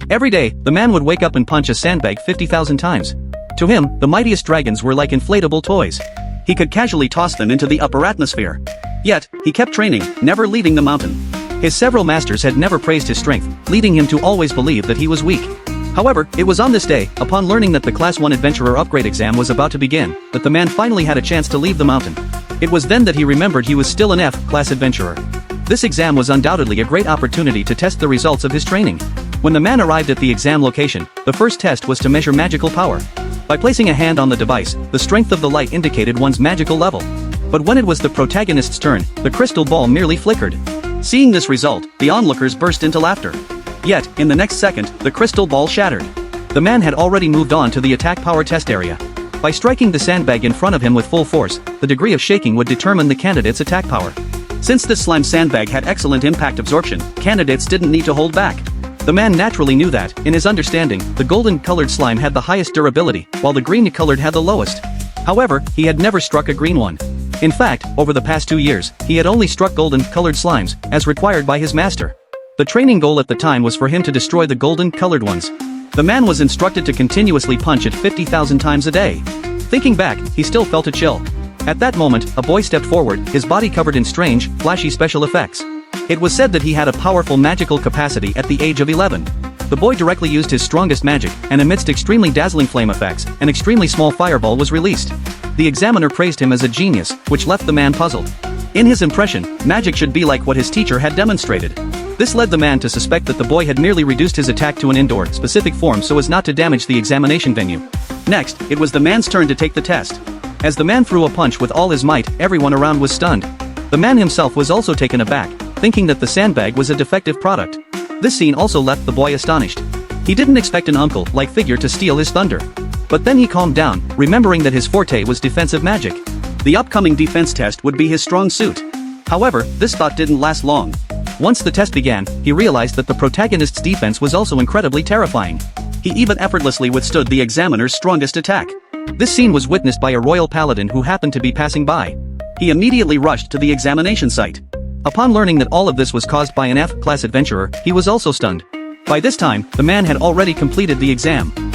Every day, the man would wake up and punch a sandbag 50,000 times. To him, the mightiest dragons were like inflatable toys. He could casually toss them into the upper atmosphere. Yet, he kept training, never leaving the mountain. His several masters had never praised his strength, leading him to always believe that he was weak. However, it was on this day, upon learning that the Class 1 Adventurer upgrade exam was about to begin, that the man finally had a chance to leave the mountain. It was then that he remembered he was still an F-Class Adventurer. This exam was undoubtedly a great opportunity to test the results of his training. When the man arrived at the exam location, the first test was to measure magical power. By placing a hand on the device, the strength of the light indicated one's magical level. But when it was the protagonist's turn, the crystal ball merely flickered. Seeing this result, the onlookers burst into laughter. Yet, in the next second, the crystal ball shattered. The man had already moved on to the attack power test area. By striking the sandbag in front of him with full force, the degree of shaking would determine the candidate's attack power. Since this slime sandbag had excellent impact absorption, candidates didn't need to hold back. The man naturally knew that, in his understanding, the golden-colored slime had the highest durability, while the green-colored had the lowest. However, he had never struck a green one. In fact, over the past 2 years, he had only struck golden-colored slimes, as required by his master. The training goal at the time was for him to destroy the golden-colored ones. The man was instructed to continuously punch it 50,000 times a day. Thinking back, he still felt a chill. At that moment, a boy stepped forward, his body covered in strange, flashy special effects. It was said that he had a powerful magical capacity at the age of 11. The boy directly used his strongest magic, and amidst extremely dazzling flame effects, an extremely small fireball was released. The examiner praised him as a genius, which left the man puzzled. In his impression, magic should be like what his teacher had demonstrated. This led the man to suspect that the boy had merely reduced his attack to an indoor, specific form so as not to damage the examination venue. Next, it was the man's turn to take the test. As the man threw a punch with all his might, everyone around was stunned. The man himself was also taken aback, thinking that the sandbag was a defective product. This scene also left the boy astonished. He didn't expect an uncle-like figure to steal his thunder. But then he calmed down, remembering that his forte was defensive magic. The upcoming defense test would be his strong suit. However, this thought didn't last long. Once the test began, he realized that the protagonist's defense was also incredibly terrifying. He even effortlessly withstood the examiner's strongest attack. This scene was witnessed by a royal paladin who happened to be passing by. He immediately rushed to the examination site. Upon learning that all of this was caused by an F-Class adventurer, he was also stunned. By this time, the man had already completed the exam.